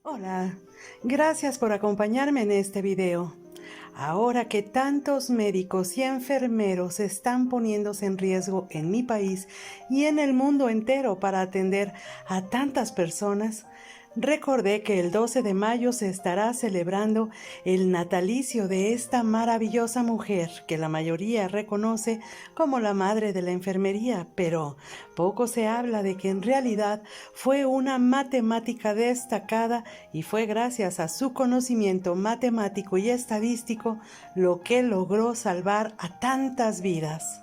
Hola, gracias por acompañarme en este video. Ahora que tantos médicos y enfermeros están poniéndose en riesgo en mi país y en el mundo entero para atender a tantas personas, recordé que el 12 de mayo se estará celebrando el natalicio de esta maravillosa mujer que la mayoría reconoce como la madre de la enfermería, pero poco se habla de que en realidad fue una matemática destacada y fue gracias a su conocimiento matemático y estadístico lo que logró salvar a tantas vidas.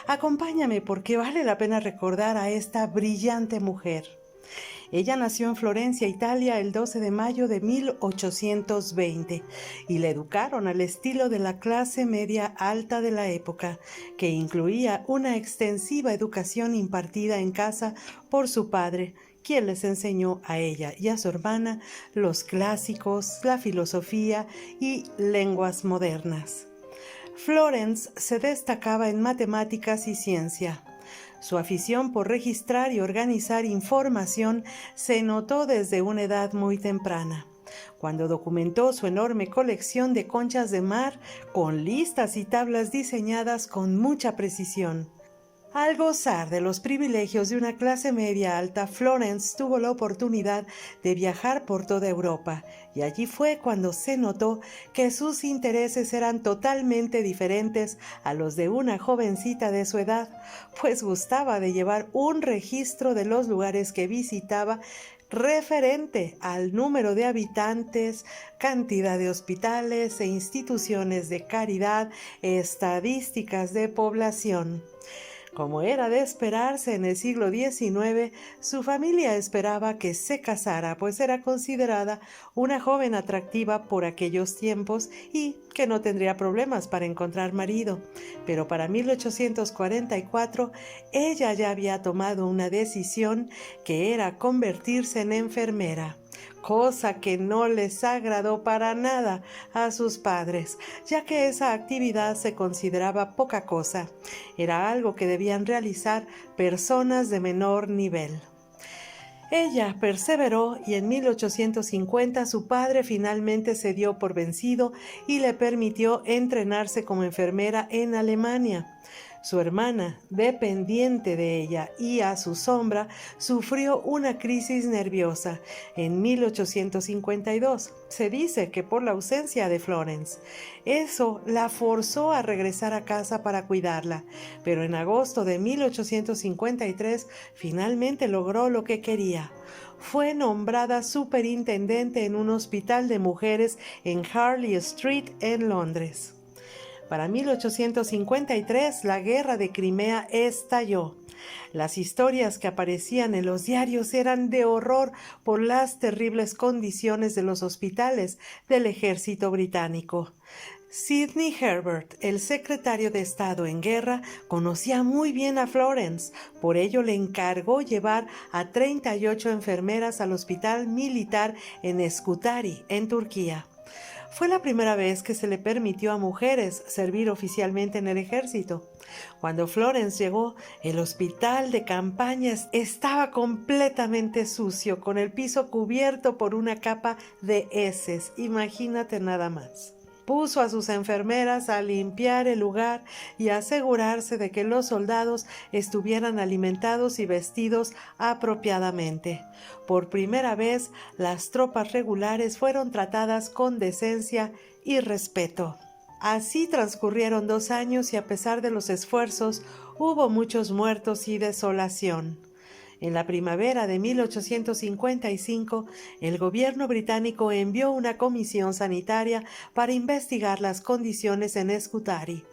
Acompáñame porque vale la pena recordar a esta brillante mujer. Ella nació en Florencia, Italia, el 12 de mayo de 1820 y la educaron al estilo de la clase media alta de la época, que incluía una extensiva educación impartida en casa por su padre, quien les enseñó a ella y a su hermana los clásicos, la filosofía y lenguas modernas. Florence se destacaba en matemáticas y ciencia. Su afición por registrar y organizar información se notó desde una edad muy temprana, cuando documentó su enorme colección de conchas de mar con listas y tablas diseñadas con mucha precisión. Al gozar de los privilegios de una clase media alta, Florence tuvo la oportunidad de viajar por toda Europa, y allí fue cuando se notó que sus intereses eran totalmente diferentes a los de una jovencita de su edad, pues gustaba de llevar un registro de los lugares que visitaba referente al número de habitantes, cantidad de hospitales e instituciones de caridad, estadísticas de población. Como era de esperarse en el siglo XIX, su familia esperaba que se casara, pues era considerada una joven atractiva por aquellos tiempos y que no tendría problemas para encontrar marido. Pero para 1844, ella ya había tomado una decisión, que era convertirse en enfermera, cosa que no les agradó para nada a sus padres, ya que esa actividad se consideraba poca cosa. Era algo que debían realizar personas de menor nivel. Ella perseveró y en 1850 su padre finalmente se dio por vencido y le permitió entrenarse como enfermera en Alemania. Su hermana, dependiente de ella y a su sombra, sufrió una crisis nerviosa en 1852. Se dice que por la ausencia de Florence. Eso la forzó a regresar a casa para cuidarla, pero en agosto de 1853 finalmente logró lo que quería. Fue nombrada superintendente en un hospital de mujeres en Harley Street, en Londres. Para 1853, la guerra de Crimea estalló. Las historias que aparecían en los diarios eran de horror por las terribles condiciones de los hospitales del ejército británico. Sidney Herbert, el secretario de Estado en guerra, conocía muy bien a Florence, por ello le encargó llevar a 38 enfermeras al hospital militar en Scutari, en Turquía. Fue la primera vez que se le permitió a mujeres servir oficialmente en el ejército. Cuando Florence llegó, el hospital de campañas estaba completamente sucio, con el piso cubierto por una capa de heces. Imagínate nada más. Puso a sus enfermeras a limpiar el lugar y a asegurarse de que los soldados estuvieran alimentados y vestidos apropiadamente. Por primera vez, las tropas regulares fueron tratadas con decencia y respeto. Así transcurrieron 2 años y a pesar de los esfuerzos, hubo muchos muertos y desolación. En la primavera de 1855, el gobierno británico envió una comisión sanitaria para investigar las condiciones en Scutari.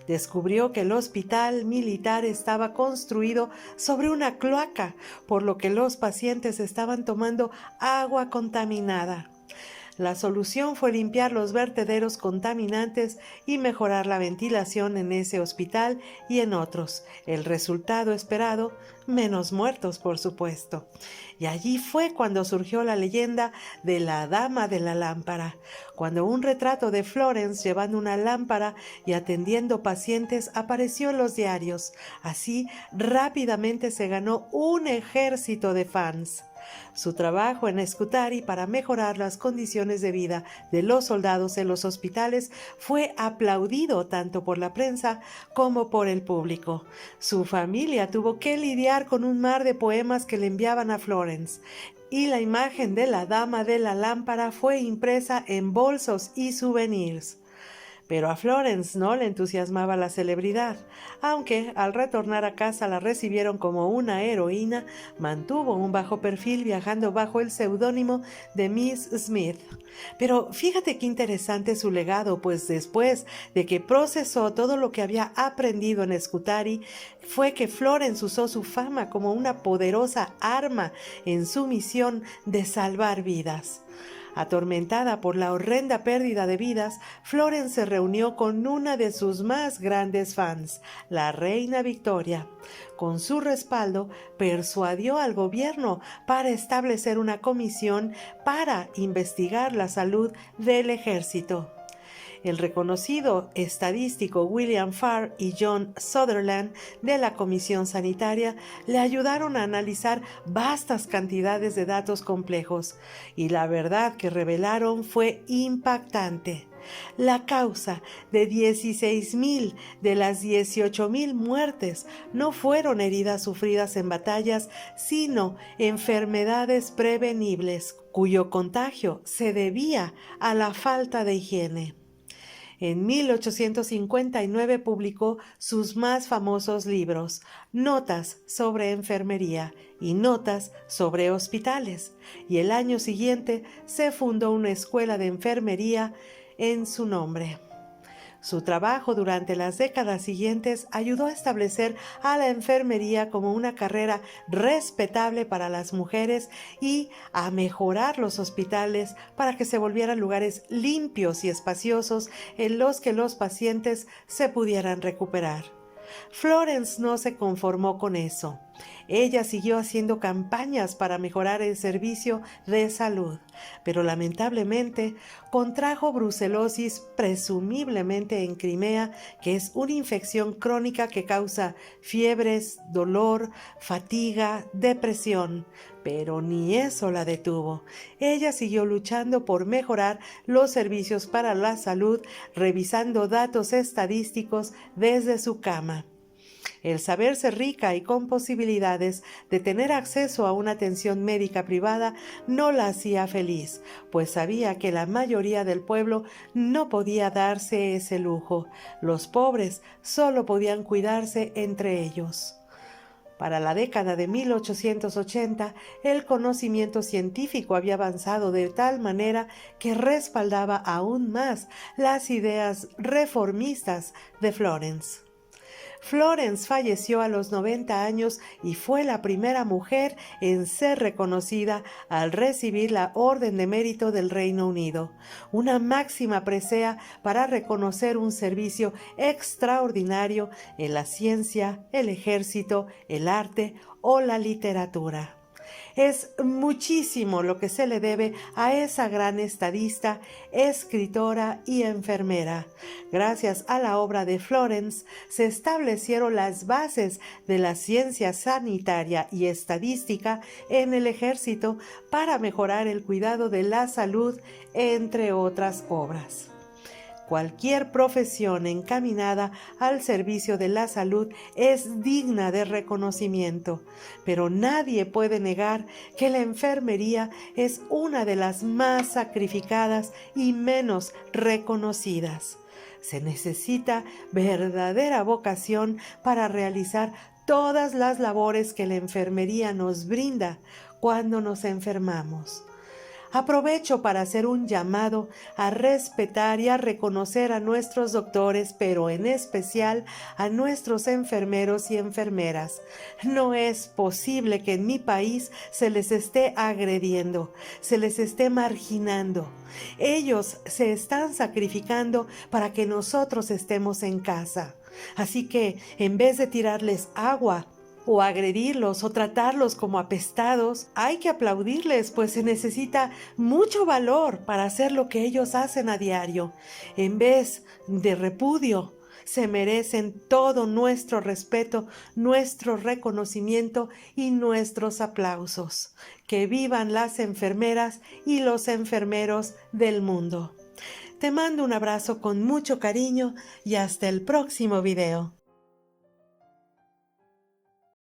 Descubrió que el hospital militar estaba construido sobre una cloaca, por lo que los pacientes estaban tomando agua contaminada. La solución fue limpiar los vertederos contaminantes y mejorar la ventilación en ese hospital y en otros. El resultado esperado: menos muertos, por supuesto. Y allí fue cuando surgió la leyenda de la Dama de la Lámpara, cuando un retrato de Florence llevando una lámpara y atendiendo pacientes apareció en los diarios. Así rápidamente se ganó un ejército de fans. Su trabajo en Scutari para mejorar las condiciones de vida de los soldados en los hospitales fue aplaudido tanto por la prensa como por el público. Su familia tuvo que lidiar con un mar de poemas que le enviaban a Florence, y la imagen de la dama de la lámpara fue impresa en bolsos y souvenirs. Pero a Florence no le entusiasmaba la celebridad. Aunque al retornar a casa la recibieron como una heroína, mantuvo un bajo perfil viajando bajo el seudónimo de Miss Smith. Pero fíjate qué interesante su legado, pues después de que procesó todo lo que había aprendido en Scutari, fue que Florence usó su fama como una poderosa arma en su misión de salvar vidas. Atormentada por la horrenda pérdida de vidas, Florence se reunió con una de sus más grandes fans, la reina Victoria. Con su respaldo, persuadió al gobierno para establecer una comisión para investigar la salud del ejército. El reconocido estadístico William Farr y John Sutherland de la Comisión Sanitaria le ayudaron a analizar vastas cantidades de datos complejos, y la verdad que revelaron fue impactante. La causa de 16,000 de las 18,000 muertes no fueron heridas sufridas en batallas, sino enfermedades prevenibles, cuyo contagio se debía a la falta de higiene. En 1859 publicó sus más famosos libros, Notas sobre enfermería y Notas sobre hospitales, y el año siguiente se fundó una escuela de enfermería en su nombre. Su trabajo durante las décadas siguientes ayudó a establecer a la enfermería como una carrera respetable para las mujeres y a mejorar los hospitales para que se volvieran lugares limpios y espaciosos en los que los pacientes se pudieran recuperar. Florence no se conformó con eso. Ella siguió haciendo campañas para mejorar el servicio de salud, pero lamentablemente contrajo brucelosis, presumiblemente en Crimea, que es una infección crónica que causa fiebres, dolor, fatiga, depresión. Pero ni eso la detuvo. Ella siguió luchando por mejorar los servicios para la salud, revisando datos estadísticos desde su cama. El saberse rica y con posibilidades de tener acceso a una atención médica privada no la hacía feliz, pues sabía que la mayoría del pueblo no podía darse ese lujo. Los pobres solo podían cuidarse entre ellos. Para la década de 1880, el conocimiento científico había avanzado de tal manera que respaldaba aún más las ideas reformistas de Florence. Florence falleció a los 90 años y fue la primera mujer en ser reconocida al recibir la Orden de Mérito del Reino Unido, una máxima presea para reconocer un servicio extraordinario en la ciencia, el ejército, el arte o la literatura. Es muchísimo lo que se le debe a esa gran estadista, escritora y enfermera. Gracias a la obra de Florence se establecieron las bases de la ciencia sanitaria y estadística en el ejército para mejorar el cuidado de la salud, entre otras obras. Cualquier profesión encaminada al servicio de la salud es digna de reconocimiento, pero nadie puede negar que la enfermería es una de las más sacrificadas y menos reconocidas. Se necesita verdadera vocación para realizar todas las labores que la enfermería nos brinda cuando nos enfermamos. Aprovecho para hacer un llamado a respetar y a reconocer a nuestros doctores, pero en especial a nuestros enfermeros y enfermeras. No es posible que en mi país se les esté agrediendo, se les esté marginando. Ellos se están sacrificando para que nosotros estemos en casa. Así que, en vez de tirarles agua, o agredirlos o tratarlos como apestados, hay que aplaudirles, pues se necesita mucho valor para hacer lo que ellos hacen a diario. En vez de repudio, se merecen todo nuestro respeto, nuestro reconocimiento y nuestros aplausos. Que vivan las enfermeras y los enfermeros del mundo. Te mando un abrazo con mucho cariño y hasta el próximo video.